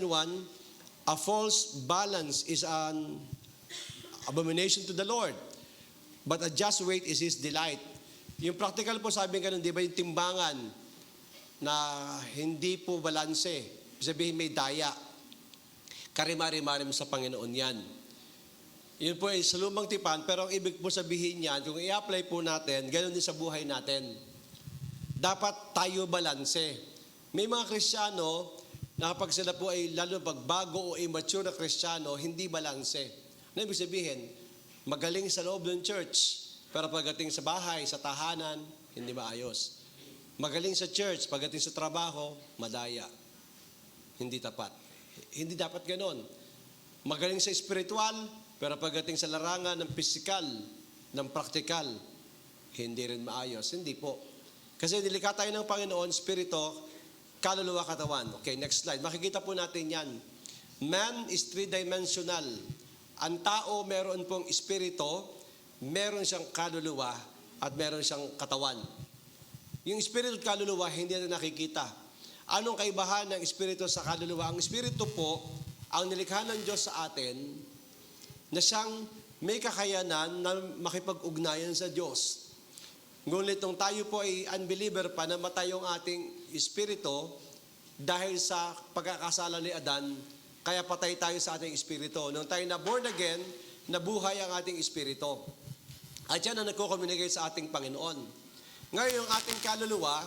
9:1, a false balance is an abomination to the Lord, but a just weight is His delight. Yung practical po, sabi nga nun, di ba yung timbangan na hindi po balanse, sabihin may daya, karimari-marim sa Panginoon yan. Yun po ay sa lumang tipan, pero ang ibig po sabihin yan, kung i-apply po natin, ganoon din sa buhay natin. Dapat tayo balanse. May mga Kristiyano na kapag sila po ay lalo pagbago o immature na Kristiyano, hindi balanse. Ano ibig sabihin? Magaling sa loob ng church, pero pagdating sa bahay, sa tahanan, hindi maayos. Magaling sa church, pagdating sa trabaho, madaya. Hindi tapat. Hindi dapat ganon. Magaling sa spiritual, pero pagdating sa larangan ng physical, ng practical, hindi rin maayos. Hindi po. Kasi nilikha tayo ng Panginoon, spirito, kaluluwa, katawan. Okay, next slide. Makikita po natin yan. Man is three-dimensional. Ang tao meron pong espiritu, meron siyang kaluluwa, at meron siyang katawan. Yung espiritu at kaluluwa, hindi natin nakikita. Anong kaibahan ng espiritu sa kaluluwa? Ang espiritu po, ang nilikha ng Diyos sa atin, na siyang may kakayanan na makipag-ugnayan sa Diyos. Ngunit nung tayo po ay unbeliever pa, namatay yung ating espiritu dahil sa pagkakasala ni Adan, kaya patay tayo sa ating espiritu. Nung tayo na born again, nabuhay ang ating espiritu. At yan ang nagko-communicate sa ating Panginoon. Ngayon, yung ating kaluluwa,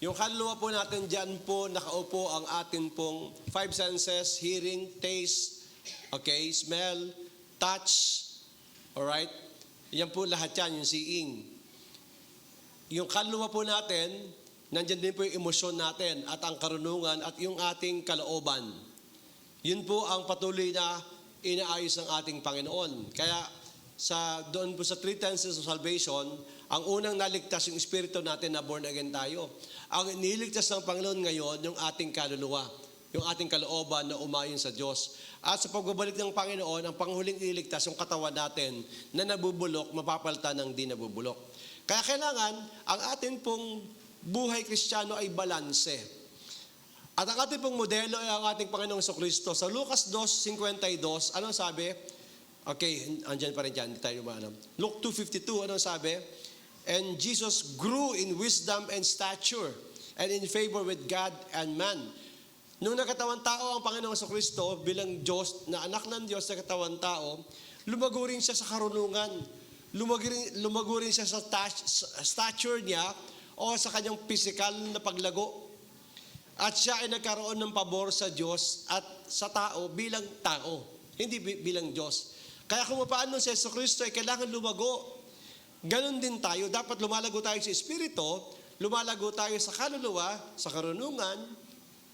yung kaluluwa po natin dyan po, nakaupo ang ating pong five senses, hearing, taste, okay, smell, touch, alright? Yan po lahat yan, yung seeing. Yung kaluluwa po natin, nandyan din po yung emosyon natin at ang karunungan at yung ating kalooban. Yun po ang patuloy na inaayos ng ating Panginoon. Kaya doon po sa three tenses of salvation, ang unang naligtas yung espiritu natin na born again tayo. Ang iniligtas ng Panginoon ngayon, yung ating kaluluwa, yung ating kalooban na umayon sa Diyos. At sa pagbabalik ng Panginoon, ang panghuling iniligtas yung katawan natin na nabubulok, mapapalitan ng di nabubulok. Kaya kailangan, ang atin pong buhay Kristiyano ay balanse. At ang ating pong modelo ay ang ating Panginoong Jesucristo. Sa Lucas 2:52, anong sabi? Okay, andyan pa rin dyan, hindi tayo lumanap. Luke 2:52, anong sabi? And Jesus grew in wisdom and stature and in favor with God and man. Nung nakatawan tao ang Panginoong Jesucristo bilang Diyos, na anak ng Diyos na katawan tao, lumago rin siya sa karunungan. Lumago rin siya sa stature niya o sa kanyang physical na paglago. At siya ay nagkaroon ng pabor sa Diyos at sa tao bilang tao, hindi bilang Diyos. Kaya kung paano si Jesucristo ay kailangan lumago, ganon din tayo. Dapat lumalago tayo sa espiritu, lumalago tayo sa kaluluwa, sa karunungan,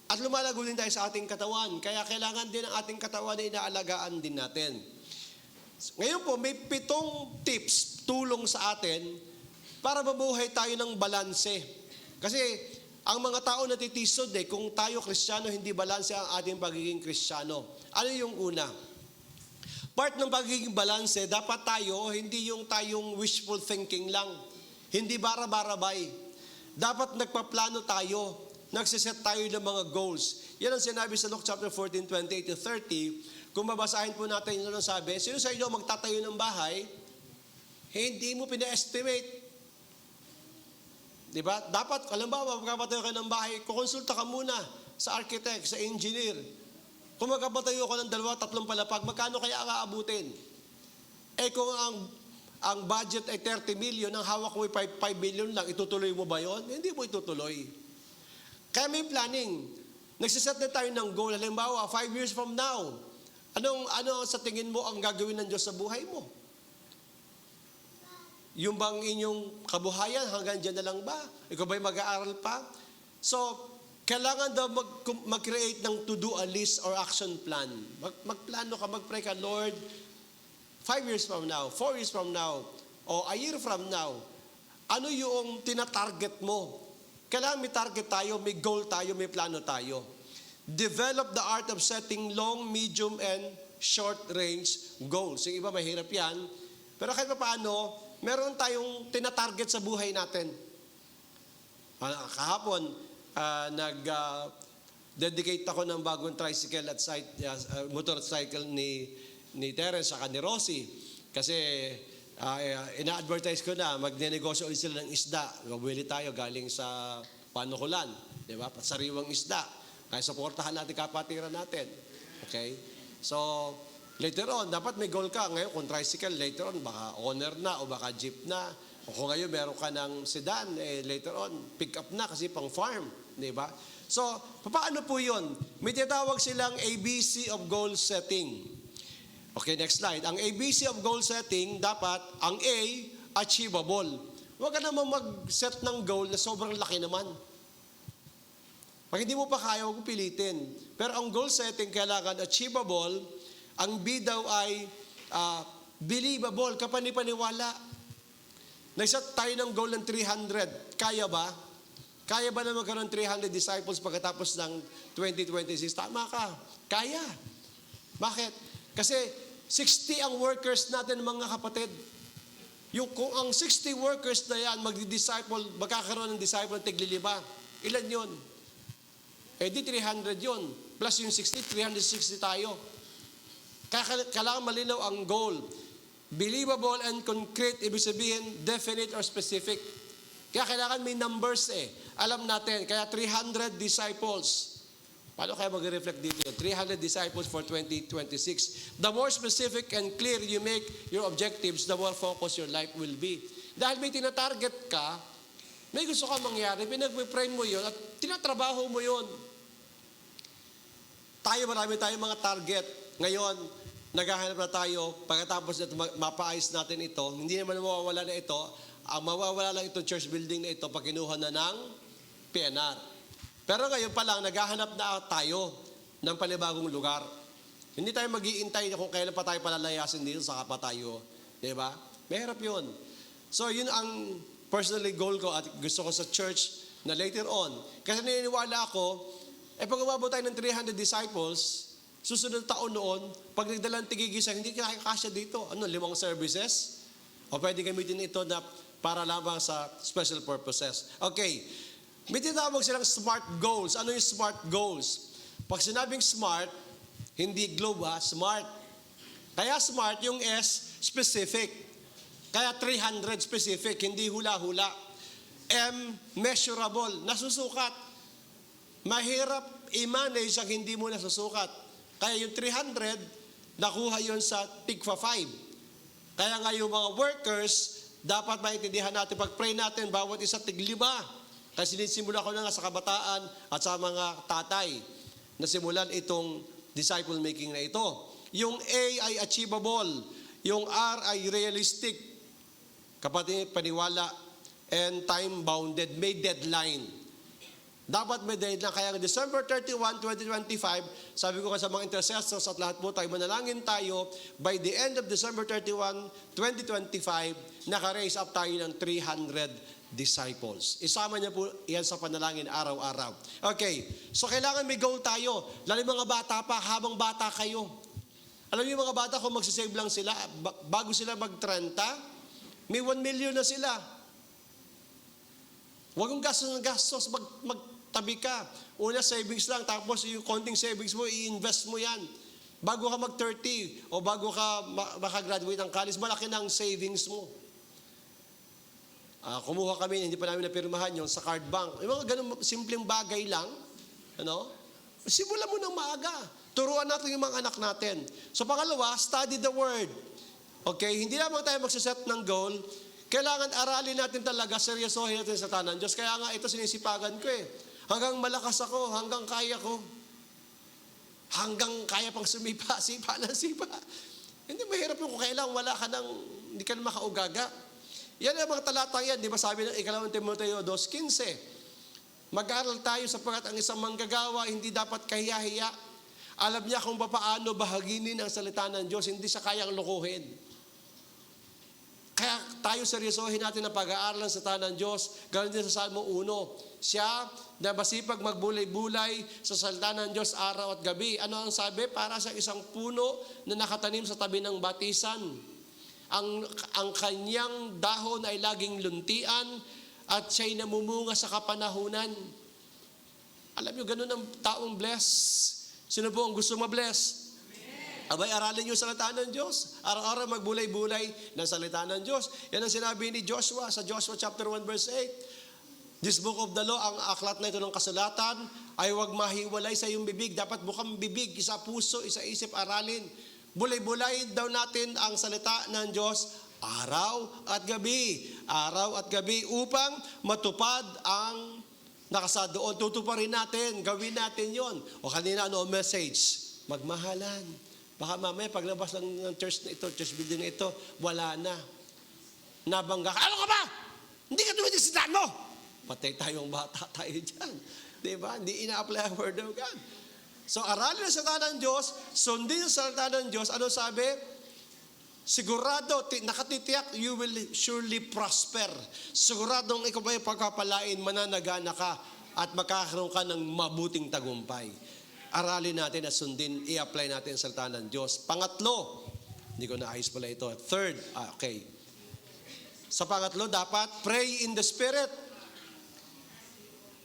at lumalago din tayo sa ating katawan. Kaya kailangan din ang ating katawan na inaalagaan din natin. Ngayon po, may 7 tips, tulong sa atin para mabuhay tayo ng balanse. Kasi ang mga tao natitisod kung tayo Kristiyano, hindi balanse ang ating pagiging Kristiyano. Ano yung una? Part ng pagiging balanse, dapat tayo, hindi yung tayong wishful thinking lang. Hindi bara-barabay. Dapat nagpaplano tayo. Nagsiset tayo ng mga goals. Yan ang sinabi sa Luke chapter 14, 28-30. Kung mabasahin po natin yun ang sabi, sino sa inyo magtatayo ng bahay, hindi mo pina-estimate. Diba? Dapat, halimbawa, magkapatayo ka ng bahay, kukonsulta ka muna sa architect, sa engineer. Kung magkapatayo ka ng 2-3 palapag, magkano kaya ang aabutin? Kung ang budget ay 30 million, ang hawak mo ay 5 million lang, itutuloy mo ba yon? Hindi mo itutuloy. Kaya may planning. Nagsiset na tayo ng goal. Halimbawa, 5 years from now, ano sa tingin mo ang gagawin ng Diyos sa buhay mo? Yung bang inyong kabuhayan, hanggang dyan na lang ba? Ikaw ba'y mag-aaral pa? So, kailangan daw mag-create ng to-do a list or action plan. Magplano ka, mag-pray ka, Lord, 5 years from now, 4 years from now, o a year from now, ano yung tinatarget mo? Kailangan may target tayo, may goal tayo, may plano tayo. Develop the art of setting long, medium, and short-range goals. Yung iba mahirap yan. Pero kahit pa paano, meron tayong tinatarget sa buhay natin. Kahapon, Dedicate ako ng bagong tricycle at motorcycle ni Terence saka ni Rosie. Kasi ina-advertise ko na, magne-negosyo ulit sila ng isda. Gawili tayo galing sa panukulan. Di ba? Sariwang isda. Kaya supportahan natin kapatiran natin. Okay? So, later on, dapat may goal ka. Ngayon, kung tricycle, later on, baka owner na o baka jeep na. O kung ngayon, meron ka ng sedan, later on, pick up na kasi pang farm. Di ba? So, paano po yun? May tinatawag silang ABC of goal setting. Okay, next slide. Ang ABC of goal setting, dapat, ang A, achievable. Huwag ka naman mag-set ng goal na sobrang laki naman. Pag hindi mo pa kaya, huwag pilitin. Pero ang goal setting, kailangan achievable. Ang B daw ay believable, kapanipaniwala. Nag-set tayo ng goal ng 300. Kaya ba? Kaya ba na magkaroon 300 disciples pagkatapos ng 2026? Tama ka. Kaya. Bakit? Kasi 60 ang workers natin, mga kapatid. Kung ang 60 workers na yan, magdi-disciple, magkakaroon ng disciple ng tig-5. Ilan yun? Di 300 yun. Plus yung 60, 360 tayo. Kailangan malinaw ang goal. Believable and concrete, ibig sabihin, definite or specific. Kaya kailangan may numbers Alam natin, kaya 300 disciples. Paano kaya mag-reflect dito? 300 disciples for 2026. The more specific and clear you make your objectives, the more focused your life will be. Dahil may tinatarget ka, may gusto ka mangyari, pinag-pray mo yun, at tinatrabaho mo yun. Marami tayong mga target. Ngayon, naghahanap na tayo, pagkatapos na mapaayos natin ito, hindi naman mawawala na ito, ang mawawala lang itong church building na ito pag kinuha na ng PNR. Pero ngayon pa lang, naghahanap na tayo ng panibagong lugar. Hindi tayo mag-iintay kung kailan pa tayo palalayasin dito, saka pa tayo. Diba? Mahirap yun. So, yun ang personally goal ko at gusto ko sa church na later on. Kasi naniniwala ako, pag umabot tayo ng 300 disciples, susunod taon noon, pag nagdalang tigigisa, hindi kasya dito. 5 services? O pwede gamitin ito na para lamang sa special purposes. Okay. May tinatawag silang SMART goals. Ano yung SMART goals? Pag sinabing SMART, hindi globe SMART. Kaya SMART, yung S, specific. Kaya 300 specific, hindi hula-hula. M, measurable, nasusukat. Mahirap i-manage ang hindi mo nasusukat. Kaya yung 300, nakuha yun sa tigpa 5. Kaya nga yung mga workers, dapat maintindihan natin, pag-pray natin, bawat isa tig-5. Kasi sinimula ko na nga sa kabataan at sa mga tatay na simulan itong disciple making na ito. Yung A ay achievable. Yung R ay realistic. Kapatid, paniwala. And time-bounded. May deadline. Dapat may deadline. Kaya December 31, 2025, sabi ko sa mga intercessors at lahat po tayo, manalangin tayo, by the end of December 31, 2025, naka-raise up tayo ng 300 disciples. Isama niya po yan sa panalangin araw-araw. Okay, so kailangan may goal tayo. Lalo yung mga bata pa, habang bata kayo. Alam niyo yung mga bata, kung magsisave lang sila, bago sila mag-30, may 1 million na sila. Huwag kong gastos, magtabi ka. Una, savings lang, tapos yung konting savings mo, i-invest mo yan. Bago ka mag-30 o bago ka makagraduate ng college, malaki ng savings mo. Kumuha kami, hindi pa namin napirmahan yung sa card bank. Yung mga ganun simpleng bagay lang, simulan mo ng maaga. Turuan natin yung mga anak natin. So pangalawa, study the word. Okay, hindi lamang tayo magsaset ng goal, kailangan aralin natin talaga, seryosohin natin sa tanan Diyos. Kaya nga ito sinisipagan ko Hanggang malakas ako, hanggang kaya ko. Hanggang kaya pang sumipa, sipa. Hindi mahirap yung kung kailang wala ka ng, hindi ka na makaugaga. Yan ang mga talatang yan. Di ba sabi ng 2 Timoteo 2:15? Mag-aral tayo sapagkat ang isang manggagawa hindi dapat kahiya-hiya. Alam niya kung paano bahaginin ang salita ng Diyos. Hindi siya kayang lokohin. Kaya tayo seryosohin natin ang pag-aaralan sa salita ng Diyos. Ganun din sa Salmo 1. Siya na masipag magbulay-bulay sa salita ng Diyos araw at gabi. Ano ang sabi? Para sa isang puno na nakatanim sa tabi ng batisan. Ang kanyang dahon ay laging luntian at siya'y namumunga sa kapanahunan. Alam nyo, ganun ang taong bless. Sino po ang gusto ma-bless? Abay, aralin niyo sa salita ng Diyos. Araw-araw magbulay-bulay ng salita ng Diyos. Yan ang sinabi ni Joshua sa Joshua chapter 1 verse 8. This book of the law, ang aklat na ito ng kasulatan, ay huwag mahiwalay sa iyong bibig. Dapat bukang bibig, isa puso, isa isip, aralin. Bulay-bulay daw natin ang salita ng Diyos araw at gabi. Araw at gabi upang matupad ang nakasa doon. Tutuparin natin, gawin natin yon. O kanina, message? Magmahalan. Baka mamaya paglabas ng church na ito, church building na ito, wala na. Nabangga ka. Ano ka ba? Hindi ka tumitig sa daan mo. Patay tayong bata tayo dyan. Diba? Hindi ina-apply ang word of God. So, aralin ang salita ng Diyos, sundin ang salita ng Diyos. Ano sabi? Sigurado, nakatitiyak, you will surely prosper. Siguradong ikaw ay pagkapalain, mananagana ka, at makakaroon ka ng mabuting tagumpay. Aralin natin at sundin, i-apply natin ang salita ng Diyos. Pangatlo, hindi ko naayos pala ito. Third, okay. Sa pangatlo, dapat pray in the Spirit.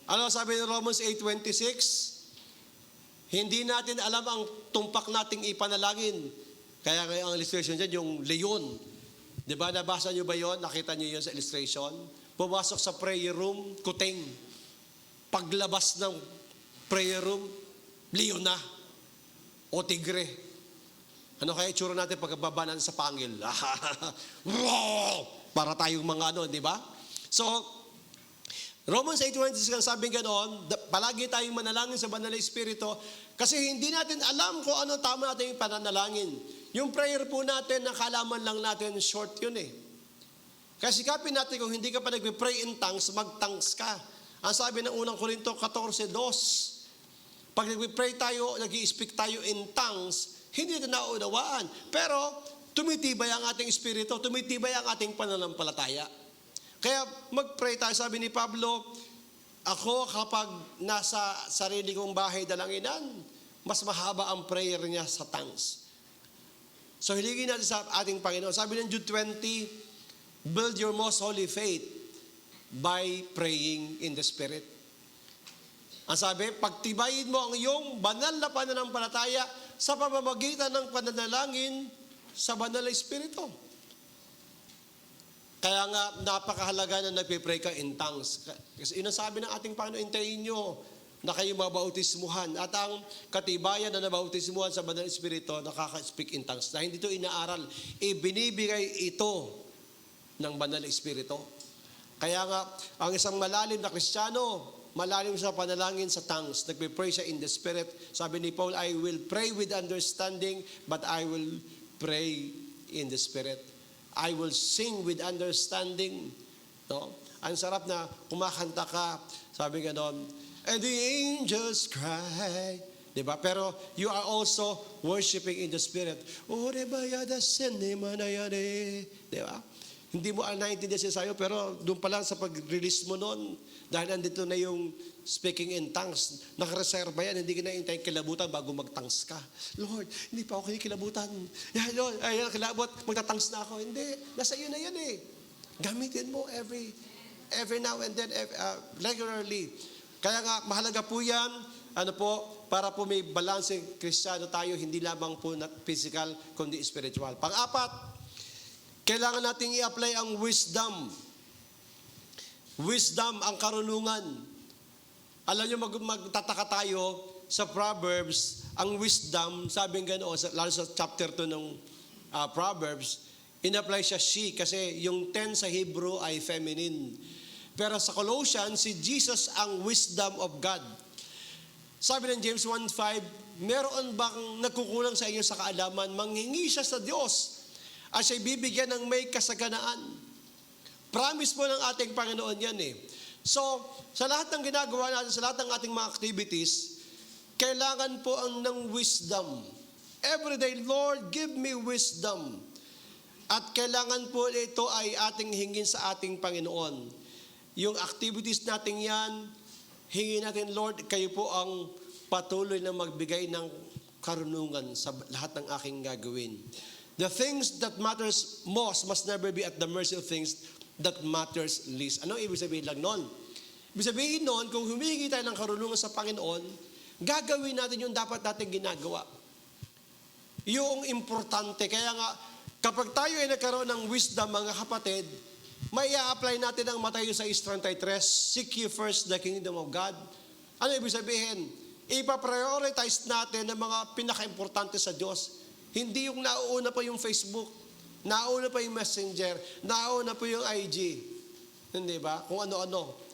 Ano sabi ng Romans 8:26? Hindi natin alam ang tumpak nating ipanalangin. Kaya ang illustration dyan, yung leon. Di ba, nabasa nyo ba yon? Nakita nyo yun sa illustration? Pumasok sa prayer room, kuting. Paglabas ng prayer room, leon na. O tigre. Ano kaya itsura natin pagkababa natin sa pangil? Para tayong mga di ba? So, Romans 8:26 ang sabing ganoon, palagi tayong manalangin sa Banal na Espiritu kasi hindi natin alam kung ano tama natin yung pananalangin. Yung prayer po natin, nakalaman lang natin, short yun eh. Kasi sikapin natin kung hindi ka pa nagpe-pray in tongues, mag-tongues ka. Ang sabi ng unang Korinto 14:2, pag nagpe-pray tayo, nag-i-speak tayo in tongues, hindi natin naunawaan. Pero, tumitibay ang ating espiritu, tumitibay ang ating pananampalataya. Kaya, mag-pray tayo. Sabi ni Pablo, ako kapag nasa sarili kong bahay dalanginan, mas mahaba ang prayer niya sa tongues. So, hiligin natin sa ating Panginoon. Sabi ng Jude 20, build your most holy faith by praying in the Spirit. Ang sabi, pagtibayin mo ang iyong banal na pananampalataya sa pamamagitan ng pananalangin sa Banal na Espiritu. Kaya nga, napakahalaga na nagpipray ka in tongues. Kasi yun ang sabi ng ating Panginoon, hintayin nyo na kayo mabautismuhan. At ang katibayan na nabautismuhan sa Banal na Espiritu, nakaka-speak in tongues. Na hindi ito inaaral, ibinibigay ito ng Banal na Espiritu. Kaya nga, ang isang malalim na Kristiyano, malalim sa panalangin sa tongues. Nagpe-pray siya in the Spirit. Sabi ni Paul, I will pray with understanding, but I will pray in the Spirit. I will sing with understanding. No? Ang sarap na kumakanta ka, sabi ganon, and the angels cry. Diba? Pero you are also worshiping in the Spirit. Diba? Hindi mo naintindihan siya sa'yo, pero doon pa lang sa pag-release mo noon, dahil nandito na yung speaking in tongues, nakareserva yan, hindi ka na hintayin kilabutan bago mag-tongues ka. Lord, hindi pa ako kinikilabutan. Yeah, Lord, kilabot, magta-tongues na ako. Hindi, nasa iyo na yan eh. Gamitin mo every now and then, regularly. Kaya nga, mahalaga po yan, para po may balanseng Kristiyano tayo, hindi lamang po physical, kundi spiritual. Pang-apat, kailangan nating i-apply ang wisdom. Wisdom, ang karunungan. Alam nyo, magtataka tayo sa Proverbs, ang wisdom, sabi nga gano'n, lalo sa chapter 2 ng Proverbs, in-apply siya she, kasi yung 10 sa Hebrew ay feminine. Pero sa Colossians, si Jesus ang wisdom of God. Sabi ng James 1:5, meron bang nagkukulang sa inyo sa kaalaman? Manghingi siya sa Diyos at siya'y bibigyan ng may kasaganaan. Promise po ng ating Panginoon yan eh. So, sa lahat ng ginagawa natin, sa lahat ng ating mga activities, kailangan po ang ng wisdom. Every day, Lord, give me wisdom. At kailangan po ito ay ating hingin sa ating Panginoon. Yung activities natin yan, hingin natin, Lord, kayo po ang patuloy na magbigay ng karunungan sa lahat ng aking gagawin. The things that matters most must never be at the mercy of things that matters least. Anong ibig sabihin lang nun? Ibig sabihin noon, kung humingi tayo ng karunungan sa Panginoon, gagawin natin yung dapat natin ginagawa. Yung importante. Kaya nga, kapag tayo ay nagkaroon ng wisdom, mga kapatid, may i-apply natin ang Matthew 6:33, seek ye first the kingdom of God. Ano ibig sabihin? Ipaprioritize natin ang mga pinaka-importante sa Diyos. Hindi yung nauuna pa yung Facebook, nauna pa yung Messenger, nauna pa yung IG. Hindi ba? Kung ano-ano.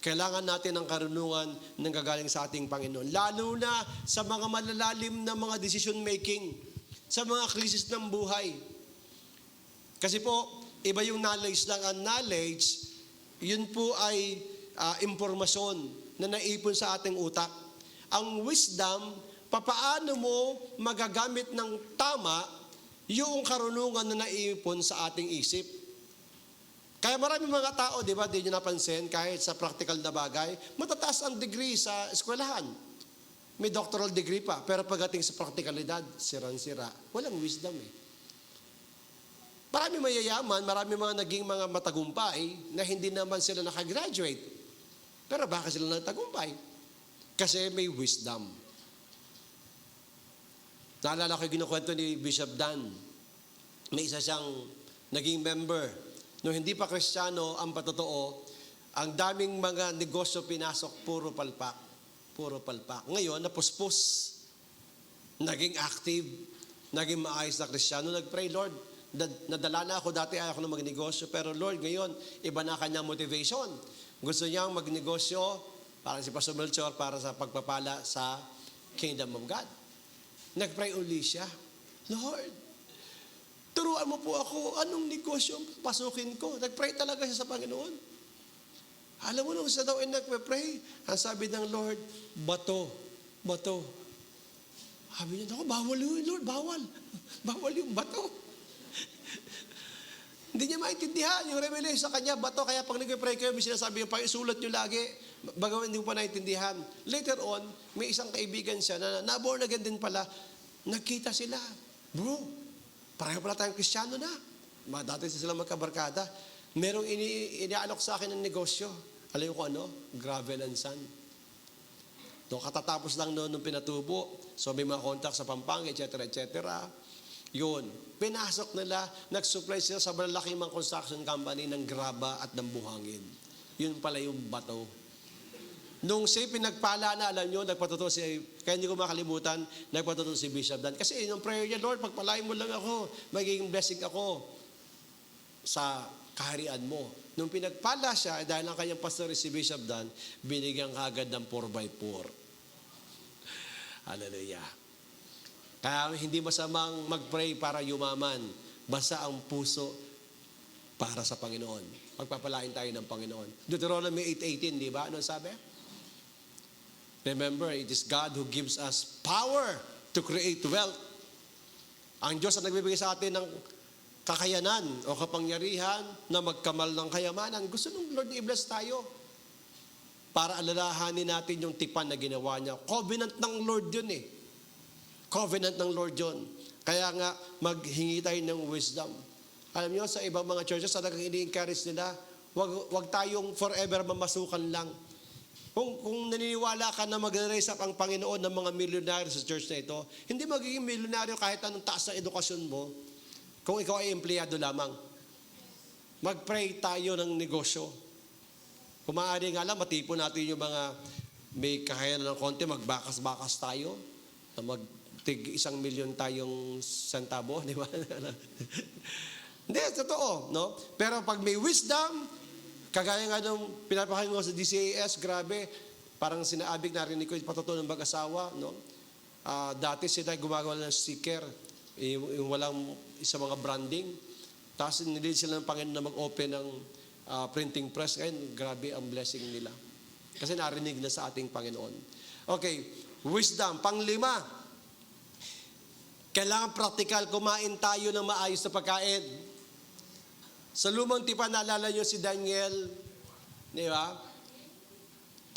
Kailangan natin ng karunungan ng gagaling sa ating Panginoon. Lalo na sa mga malalalim na mga decision making, sa mga krisis ng buhay. Kasi po, iba yung knowledge lang. Ang knowledge, yun po ay impormasyon na naipon sa ating utak. Ang wisdom, papaano mo magagamit ng tama yung karunungan na naipon sa ating isip. Kaya maraming mga tao, di ba, di nyo napansin, kahit sa practical na bagay, matataas ang degree sa eskwelahan. May doctoral degree pa, pero pagdating sa practicalidad, sirang-sira. Walang wisdom eh. Marami mayayaman, marami mga naging mga matagumpay na hindi naman sila nakagraduate. Pero bakit sila nagtagumpay? Kasi may wisdom. Naalala ko yung kinukwento ni Bishop Dan. May isa siyang naging member. Nung hindi pa Kristiyano, ang patotoo, ang daming mga negosyo pinasok, puro palpak. Puro palpak. Ngayon, napuspos. Naging active. Naging maayos na Kristiyano. Nag-pray, Lord, nadala na ako, dati ayaw ko na magnegosyo, pero Lord, ngayon, iba na kanyang motivation. Gusto niyang magnegosyo, para si Pastor Melchor, para sa pagpapala sa Kingdom of God. Nag-pray uli siya, Lord, turuan mo po ako, anong negosyo ang pasukin ko? Nag-pray talaga siya sa Panginoon. Alam mo nung siya daw ay nag-pray, ang sabi ng Lord, bato. Sabi niya, bawal yun, Lord, bawal. Bawal yung bato. Hindi niya maintindihan yung revelation sa kanya, bato. Kaya pag nag-pray kayo, may sinasabi yung isulat nyo lagi, bagaman hindi mo pa naintindihan. Later on, may isang kaibigan siya na na-born again din pala, nagkita sila. Bro, pareho pala tayong Kristiyano na. Dati sila magkabarkada. Merong inialok sa akin ng negosyo. Alam ko ano? Gravel and sand. Katatapos lang noon nung pinatubo. So may mga contact sa Pampanga, etc. Yun. Pinasok nila, nag-supply sila sa malalaking mga construction company ng graba at ng buhangin. Yun pala yung bato. Nung siya pinagpala na, alam nyo, nagpatuto si, kaya hindi ko makalimutan, nagpatuto si Bishop Dan. Kasi yung prayer niya, Lord, pagpalain mo lang ako, magiging blessing ako sa kaharian mo. Nung pinagpala siya, dahil ang kanyang pastor si Bishop Dan, binigyan kagad ng 4x4. Hallelujah. Kaya hindi masamang mag-pray para yumaman. Basta ang puso para sa Panginoon. Pagpapalain tayo ng Panginoon. Deuteronomy 8:18, di ba? Ano sabi? Remember, it is God who gives us power to create wealth. Ang Diyos ang nagbibigay sa atin ng kakayanan o kapangyarihan na magkamal ng kayamanan. Gusto ng Lord i-bless tayo para alalahanin natin yung tipan na ginawa niya. Covenant ng Lord yun eh. Covenant ng Lord yun. Kaya nga, maghingi tayo ng wisdom. Alam niyo, sa ibang mga churches, talagang ini-encourage nila, wag tayong forever mamasukan lang. Kung naniniwala ka na mag-raise up ang Panginoon ng mga milyonaryo sa church na ito, hindi magiging milyonaryo kahit anong taas na edukasyon mo, kung ikaw ay empleyado lamang. Mag-pray tayo ng negosyo. Kung maaari nga lang, matipon natin yung mga may kakayanan ng konti, magbakas-bakas tayo, na tig 1 milyon tayong sentabo, di ba? Hindi, totoo, no? Pero pag may wisdom, kagaya nga nung pinapakain ko sa DCAS, grabe, parang sinaabig, narinig ko yung patuto ng mag-asawa, no? Dati sila gumagawa ng sticker, yung walang sa mga branding. Tapos nilid sila ng Panginoon na mag-open ng printing press. Ngayon, grabe ang blessing nila. Kasi narinig na sa ating Panginoon. Okay, wisdom. Panglima, kailangan practical, kumain tayo ng maayos na pagkain. Sa lumang tipan, naalala nyo si Daniel, di ba?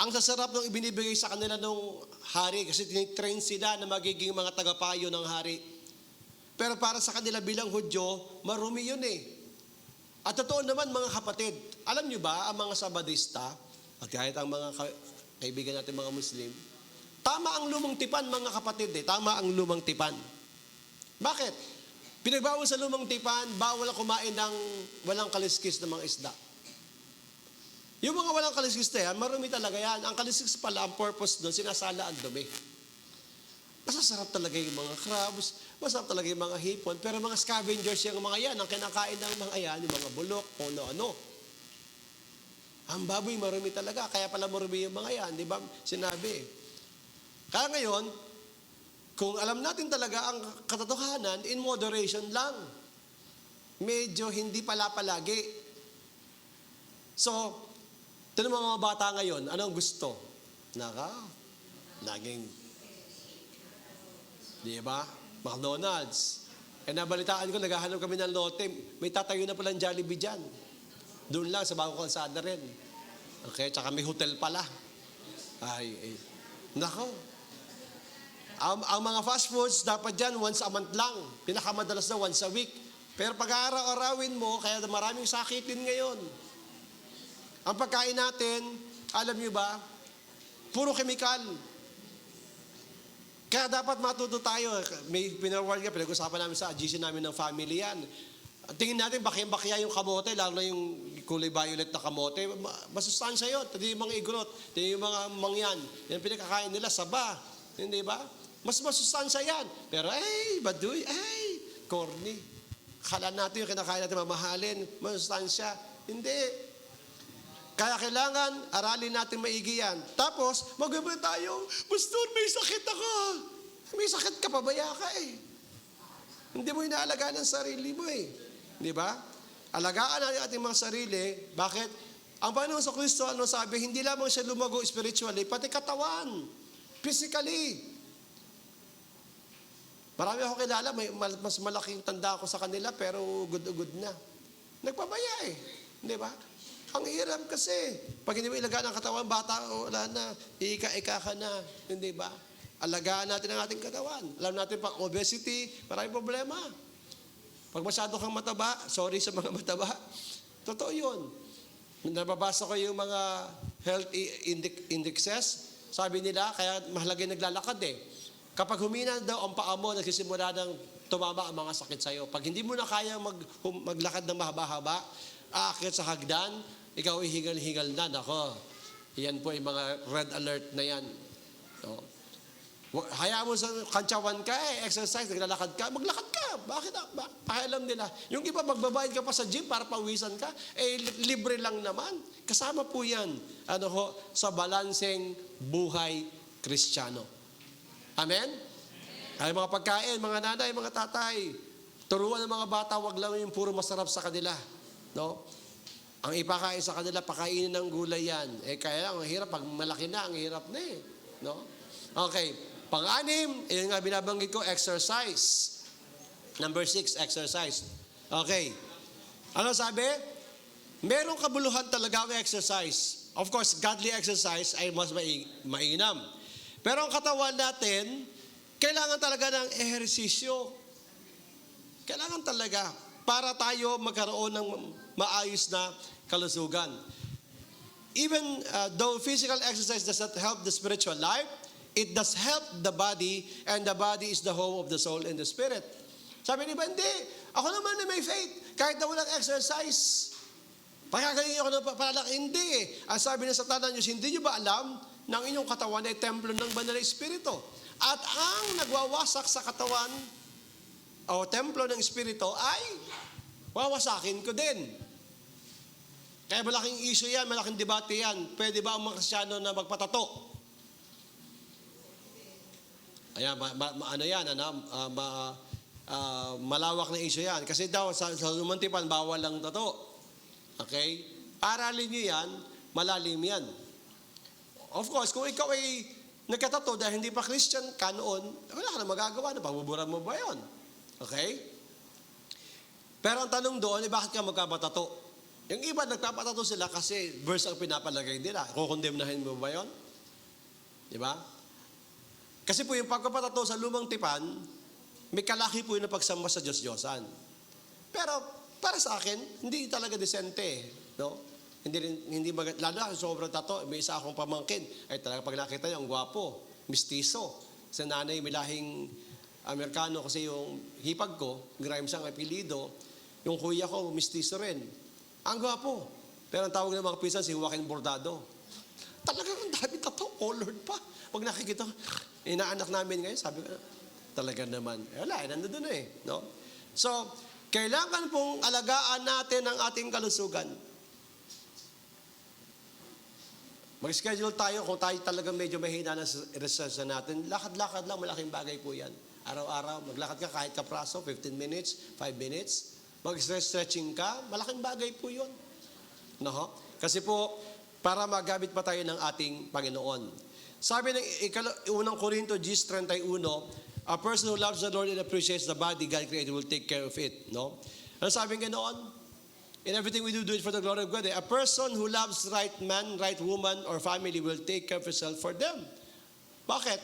Ang sasarap ng ibinibigay sa kanila nung hari, kasi tinitrain sila na magiging mga tagapayo ng hari. Pero para sa kanila bilang Hudyo, marumi yun eh. At totoo naman mga kapatid, alam nyo ba, ang mga Sabadista, At kahit ang mga kaibigan natin mga Muslim, tama ang lumang tipan mga kapatid tama ang lumang tipan. Bakit? Pinagbawal sa lumang tipan, bawal kumain ng walang kaliskis na mga isda. Yung mga walang kaliskis na yan, marumi talaga yan. Ang kaliskis pala, ang purpose doon, sinasala ang dumi. Masasarap talaga yung mga crabs, masarap talaga yung mga hipon, pero mga scavengers yung mga yan, ang kinakain ng mga yan, yung mga bulok, o ano-ano. Ang baboy marumi talaga, kaya pala marumi yung mga yan, di ba? Sinabi. Kaya ngayon, kung alam natin talaga ang katotohanan, in moderation lang. Medyo hindi pala palagi. So, ito mga bata ngayon, anong gusto? Laging di ba? McDonald's. Nabalitaan ko, naghahanap kami ng lote. May tatayo na palang Jollibee dyan. Doon lang, sa bagong kalsada rin. Okay, tsaka may hotel pala. Nako. Ang mga fast foods, dapat dyan once a month lang. Pinakamadalas na once a week. Pero pag araw-arawin mo, kaya maraming sakitin ngayon. Ang pagkain natin, alam nyo ba, puro kemikal. Kaya dapat matuto tayo. May pinaward ka, pinag-usapan namin sa GC namin ng family yan. Tingin natin, bakya yung kamote, lalo na yung kulay violet na kamote. Masustansya yun. Ito yung mga igrot, ito yung mga mangyan. Yan pinakakain nila, saba. Hindi ba? Mas masustansya yan. Pero, baduy, corny. Akala natin yung kinakain natin mamahalin, masustansya. Hindi. Kaya kailangan, aralin natin maigi yan. Tapos, mag-ibig tayo, Pastor, may sakit ako. May sakit ka, pabaya ka Hindi mo inaalagaan ang sarili mo Di ba? Alagaan natin ating mga sarili. Bakit? Ang Panginoon sa Kristo, ano sabi, hindi lamang siya lumago spiritually, pati katawan. Physically. Marami ako kilala, may mas malaking tanda ako sa kanila, pero good na. Nagpabaya Di ba? Ang hirap kasi. Pag hindi mo ilagaan ang katawan, bata, wala na. Ika-ika ka na. Hindi ba? Alagaan natin ang ating katawan. Alam natin pag obesity, maraming problema. Pag masyado kang mataba, sorry sa mga mataba, totoo yun. Nababasa ko yung mga health indexes, sabi nila, kaya mahalaga yung naglalakad Kapag humina daw ang paa mo, nagsisimula ng tumama ang mga sakit sa'yo. Pag hindi mo na kaya maglakad ng mahaba-haba, aakyat sa hagdan, ikaw ihingal-hingal na. Nako, yan po yung mga red alert na yan. No? Hayaan mo sa kantsawan ka exercise, naglalakad ka, maglakad ka. Bakit? Pakialam nila. Yung iba, magbabayad ka pa sa gym para pawisan ka, libre lang naman. Kasama po yan, sa balanseng buhay Kristiyano. Amen? Ay mga pagkain, mga nanay, mga tatay, turuan ng mga bata, wag lang yung puro masarap sa kanila. No? Ang ipakain sa kanila, pakainin ng gulay yan. Kaya lang, ang hirap. Pag malaki na, ang hirap na No? Okay. Pang-anim, yun nga binabanggit ko, exercise. Number 6, exercise. Okay. Ano sabi? Merong kabuluhan talaga ang exercise. Of course, godly exercise ay mas mainam. Pero ang katawan natin, kailangan talaga ng ehersisyo. Kailangan talaga para tayo magkaroon ng maayos na kalusugan. Even though physical exercise does not help the spiritual life, it does help the body, and the body is the home of the soul and the spirit. Sabi ni hindi. Ako naman na may faith. Kahit na walang exercise. Pagkagaling ako ng palak, hindi Ang sabi ng Satanan, hindi nyo ba alam na ang inyong katawan ay templo ng Banal na Espiritu? At ang nagwawasak sa katawan o templo ng Espiritu ay wawasakin ko din. Kaya malaking issue yan, malaking debate yan. Pwede ba ang mga Kristyano na magpatato? Ayan, malawak na issue yan. Kasi daw, sa lumantipan, bawal lang tato. Okay? Aralin nyo yan, malalim yan. Of course, kung ikaw ay nagkatato dahil hindi pa Christian ka noon, wala ka na magagawa na, pagbuburan mo ba yun? Okay? Pero ang tanong doon, bakit ka magkapatato? Yung iba, nagpapatato sila kasi verse ang pinapalagay nila. Kukondemnahin mo ba yun? Diba? Kasi po yung pagkapatato sa lumang tipan, may kalaki po yung napagsamba sa Diyos-Diyosan. Pero para sa akin, hindi talaga desente. No? lalo na sobrang tato, may isa akong pamangkin, ay talaga pag nakita niya, ang gwapo, mistiso. Sa nanay, may lahing Amerikano kasi yung hipag ko, Grimes ang apelido, yung kuya ko, mistiso rin. Ang gwapo. Pero ang tawag ng mga pinsan, si Joaquin Bordado. Talagang ang dami tato, colored pa. Pag nakikita, inaanak namin ngayon, sabi ko, talaga naman. Wala, nandun na no? So, kailangan pong alagaan natin ang ating kalusugan. Mag-schedule tayo kung tayo talaga medyo mahina na research natin. Lakad-lakad lang, malaking bagay po yan. Araw-araw, maglakad ka kahit kapraso, 15 minutes, 5 minutes. Mag-stretching ka, malaking bagay po yun. No? Kasi po, para magamit pa tayo ng ating Panginoon. Sabi ng unang Korinto 10:31, a person who loves the Lord and appreciates the body God created will take care of it. No? Ano sabi ng ganoon? In everything we do it for the glory of God. A person who loves right man, right woman, or family will take care of himself for them. Bakit?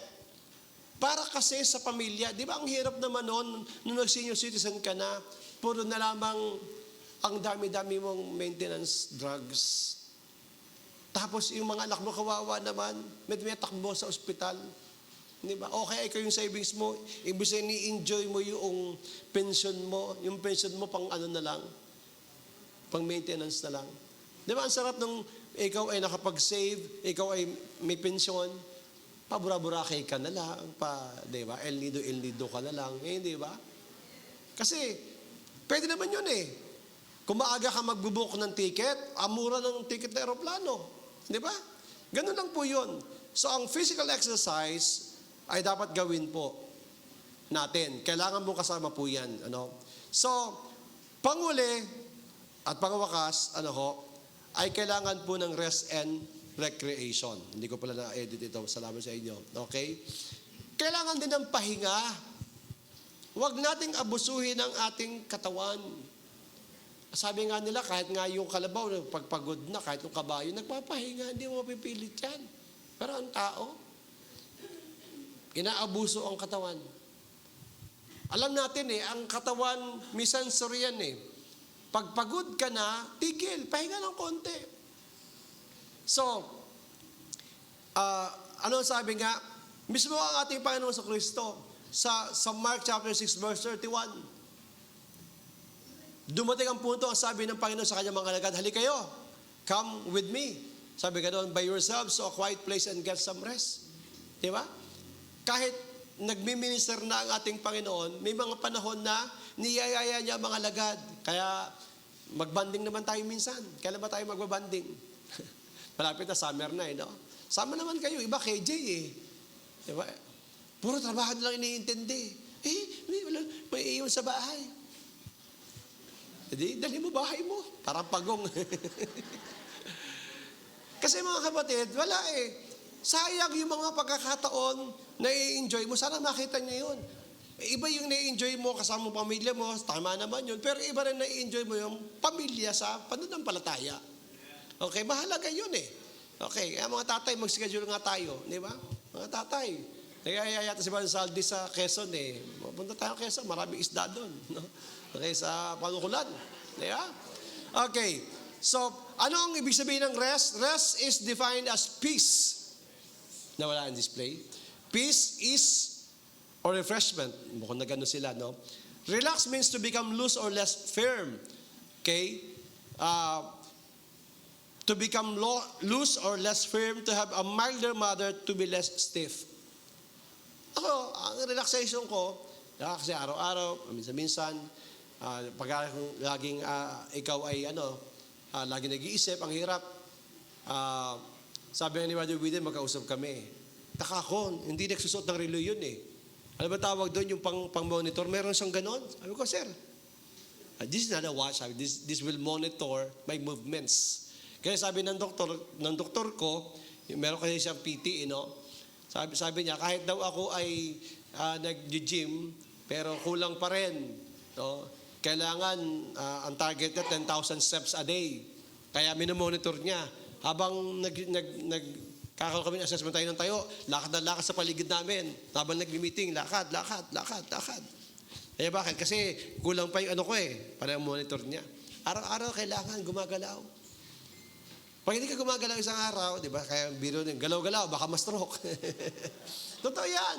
Para kasi sa pamilya, di ba ang hirap naman noon, nung nag-senior citizen ka na, puro na lamang ang dami-dami mong maintenance drugs. Tapos yung mga anak mo kawawa naman, may takbo sa ospital. Di ba? Okay, ikaw yung savings mo, ibig ni-enjoy mo yung pension mo, pang ano na lang, pang maintenance na lang. Di ba, ang sarap nung ikaw ay nakapag-save, ikaw ay may pensyon, pabura-burakay ka na lang, di ba, El Nido ka na lang, di ba? Kasi, pwede naman yun Kung maaga ka magbubook ng ticket, amura ng ticket na aeroplano. Di ba? Ganun lang po yun. So, ang physical exercise ay dapat gawin po natin. Kailangan mo kasama po yan. So, panguli, at pangwakas, ay kailangan po ng rest and recreation. Hindi ko pala na-edit ito. Salamat sa inyo. Okay? Kailangan din ng pahinga. Huwag nating abusuhin ang ating katawan. Sabi nga nila, kahit nga yung kalabaw, pagpagod na, kahit yung kabayo, nagpapahinga, hindi mo mapipilit yan. Pero ang tao, inaabuso ang katawan. Alam natin ang katawan, may sensory yan Pag pagod ka na, tigil, pahinga ng konti. So, ano sabi nga, mismo ang ating Panginoon sa Kristo, sa Mark chapter 6 verse 31, dumating ang punto, ang sabi ng Panginoon sa kanyang mga alagad, hali kayo, come with me. Sabi ka doon, by yourselves to a quiet place and get some rest. Di ba? Kahit nagmi-minister na ang ating Panginoon, may mga panahon na niyayaya niya ang mga alagad. Kaya magbanding naman tayo minsan. Kailan ba tayo magbabanding? Malapit na summer na no? Sama naman kayo, iba KJ Diba? Puro trabaho lang iniintindi. May iyon sa bahay. Hindi, dali mo bahay mo. Parang pagong. Kasi mga kapatid, wala sayang yung mga pagkakataon na i-enjoy mo. Sana makita niyo yun. Iba yung na-enjoy mo kasama mo pamilya mo, tama naman yun. Pero iba rin na-enjoy mo yung pamilya sa pananampalataya. Okay, mahalaga yun Okay, mga tatay, mag-schedule nga tayo. Di ba? Mga tatay. Nagayayata si Brother Saldi sa Quezon Punta tayo Quezon, maraming isda doon. No? Okay, sa Panukulan. Di ba? Okay, so, ano ang ibig sabihin ng rest? Rest is defined as peace. Nawala ang display. Peace is or refreshment. Mukhang na gano'n sila, no? Relax means to become loose or less firm. Okay? To become loose or less firm, to have a milder manner, to be less stiff. Ako, ang relaxation ko, kasi araw-araw, minsan-minsan, pag laging ikaw ay laging nag-iisip, ang hirap. Sabi ni Brother Widen, magkausap kami. Taka ko, hindi nagsusot ng relo yun Ano ba tawag doon yung pang-monitor? Meron siyang ganon. Sabi ko, sir, this is not a watch. This will monitor my movements. Kaya sabi ng doktor ko, meron kasi siyang PT, Sabi niya, kahit daw ako ay nag-gym, pero kulang pa rin. Kailangan, ang target niya, 10,000 steps a day. Kaya minomonitor niya. Habang kakalo kami assessment tayo ng tayo, lakad na lakad sa paligid namin. Habang nag-meeting, lakad. Kaya bakit? Kasi kulang pa yung para yung monitor niya. Araw-araw kailangan gumagalaw. Pag hindi ka gumagalaw isang araw, di ba, kaya biro din, galaw-galaw, baka ma-stroke. Totoo yan.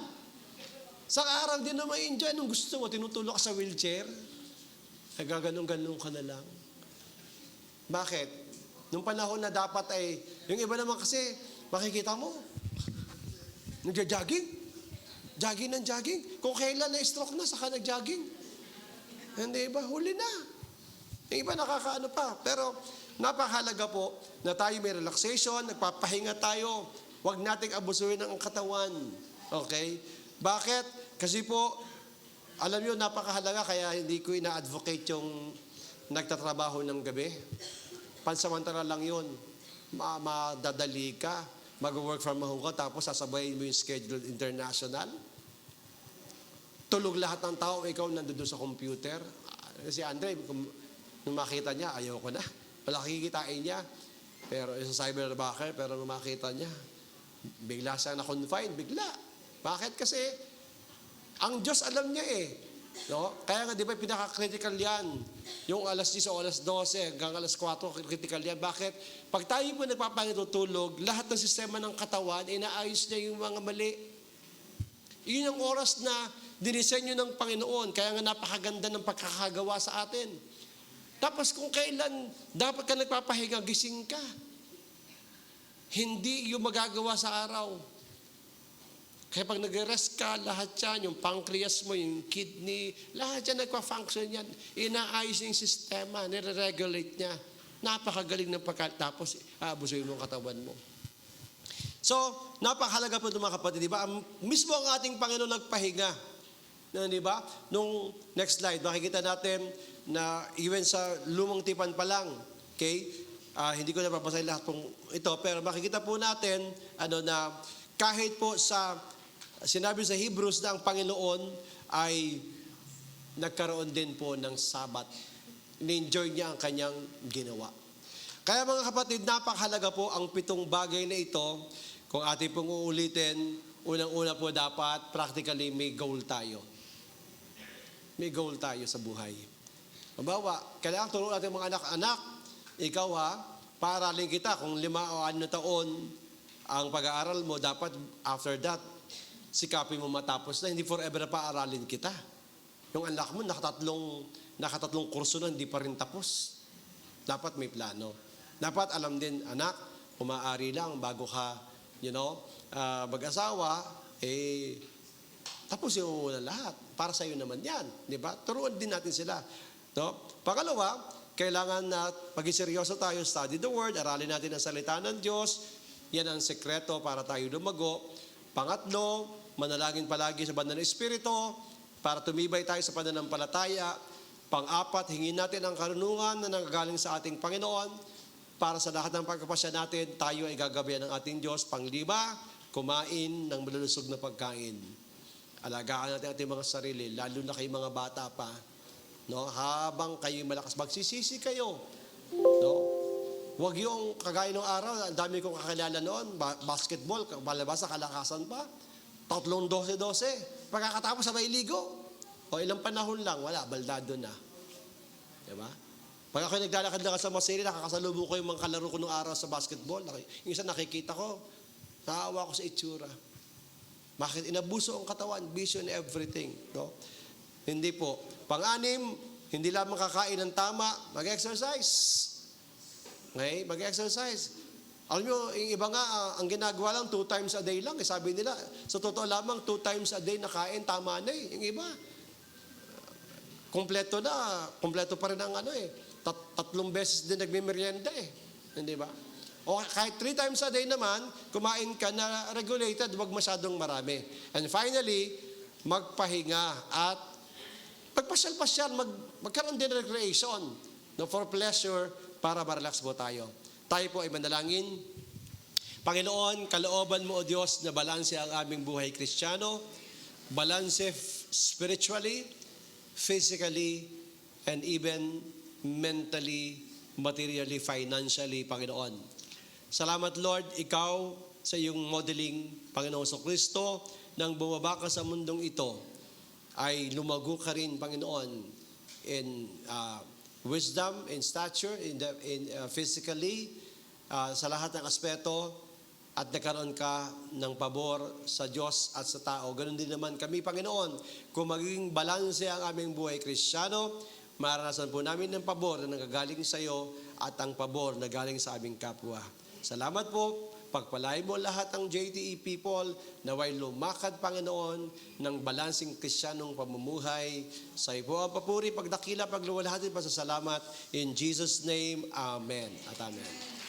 Sa araw din na ma-enjoy, nung gusto mo, tinutulog ka sa wheelchair, nagaganong-ganong ka na lang. Bakit? Nung panahon na dapat ay, yung iba naman kasi, makikita mo, nagja-jogging. Jogging ng jogging. Kung kailan na-stroke na, saka nag-jogging. Hindi ba? Huli na. Yung iba nakakaano pa. Pero, napakahalaga po na tayo may relaxation, nagpapahinga tayo. Huwag nating abusuhin ang katawan. Okay? Bakit? Kasi po, alam nyo, napakahalaga kaya hindi ko ina-advocate yung nagtatrabaho ng gabi. Pansamantala lang yun. Madadali ka. Mag-work from home ka, tapos sasabayin mo yung schedule international. Tulog lahat ng tao, ikaw nandun sa computer. Si Andre, nung makita niya, ayoko na. Wala kikitain niya. Pero sa cyberbacker, pero nung makita niya, bigla siya na-confine, bigla. Bakit? Kasi, ang Diyos alam niya eh. No? Kaya nga, di ba, pinaka-critical yan. Yung alas 10 o alas 12, hanggang alas 4, critical yan. Bakit? Pag tayo po nagpapangitutulog, lahat ng sistema ng katawan, inaayos niya yung mga mali. Yun yung oras na dinisenyo ng Panginoon. Kaya nga napakaganda ng pagkakagawa sa atin. Tapos kung kailan dapat ka nagpapahinga, gising ka. Hindi yung magagawa sa araw. Kaya pag nag-rest ka, lahat yan, yung pancreas mo, yung kidney, lahat yan nagpa-function yan. Inaayos yung sistema, nire-regulate niya. Napakagaling ng pagkatapos, abusuin mo ang katawan mo. So, napakahalaga po ito mga kapatid, di ba? Mismo ang ating Panginoon nagpahinga. Di ba? Nung next slide, makikita natin na even sa lumang tipan pa lang, okay? Hindi ko na papasahin lahat pong ito, pero makikita po natin na kahit po sa sinabi sa Hebrews na ang Panginoon ay nagkaroon din po ng Sabat. Ni-enjoy niya ang kanyang ginawa. Kaya mga kapatid, napakahalaga po ang 7 bagay na ito. Kung ating pong uulitin, unang-una po dapat practically may goal tayo. May goal tayo sa buhay. Mabawa, kailangan turuan natin mga anak-anak, ikaw paaralin kita kung 5 o 6 taon ang pag-aaral mo, dapat after that, sikapin mo matapos na, hindi forever na paaralin kita. Yung anak mo, nakatatlong kurso na, hindi pa rin tapos. Dapat may plano. Dapat alam din, anak, umaari lang bago ka, mag-asawa, tapos yung muna lahat. Para sa'yo naman yan. Di ba? Turuan din natin sila. No? Pangalawa, kailangan na maging seryoso tayo, study the Word, aralin natin ang salita ng Diyos. Yan ang sekreto para tayo lumago. Pangatlo, manalangin palagi sa banal na Espiritu para tumibay tayo sa pananampalataya. Pang-apat, hingin natin ang karunungan na nanggagaling sa ating Panginoon para sa lahat ng pagkapasya natin, tayo ay gagabayan ng ating Diyos. Pang-5, kumain ng malulusog na pagkain. Alagaan natin ating mga sarili, lalo na kayo mga bata pa. No? Habang kayo malakas, magsisisi kayo. No? Huwag yung kagaya ng araw, ang dami kong kakilala noon, basketball, balabasa, kalakasan pa. 12-12. Pagkakatapos sabay ligo. O ilang panahon lang, wala, baldado na. Diba? Pag ako naglalakad-lakad sa Masiri, nakakasalubong ko yung mga kalaro ko nung araw sa basketball. Yung isa nakikita ko, naawa ko sa itsura. Bakit inabuso ang katawan, vision, everything. No? Hindi po. Pang-6, hindi lamang kakain ng tama, mag-exercise. Okay? Mag-exercise. Alam nyo, yung iba nga, ang ginagawa lang 2 times a day lang. Sabi nila, sa totoo lamang 2 times a day na kain, tama na eh. Yung iba, kompleto pa rin ang 3 beses din nagmimerienda eh. Hindi ba? O kahit 3 times a day naman, kumain ka na regulated, huwag masyadong marami. And finally, magpahinga at magpasyal-pasyal, magkaroon din ng recreation, for pleasure, para ma-relax po tayo. Tayo po ay manalangin. Panginoon, kalooban mo o Diyos na balanse ang aming buhay Kristiyano, balanse spiritually, physically, and even mentally, materially, financially, Panginoon. Salamat Lord, Ikaw sa iyong modeling, Panginoon Kristo, nang bumaba ka sa mundong ito, ay lumago ka rin, Panginoon, in wisdom, in stature, in physically, sa lahat ng aspeto at nagkaroon ka ng pabor sa Diyos at sa tao. Ganon din naman kami, Panginoon. Kung magiging balanse ang aming buhay Kristiyano, maranasan po namin ng pabor na nanggagaling sa iyo at ang pabor na galing sa aming kapwa. Salamat po. Pagpalain mo lahat ng JTE people naway lumakad, Panginoon, ng balansing Kristiyanong pamumuhay. Sa iyo po ang papuri, pagdakila, pagluwalhati, pasasalamat. In Jesus' name, Amen at Amen.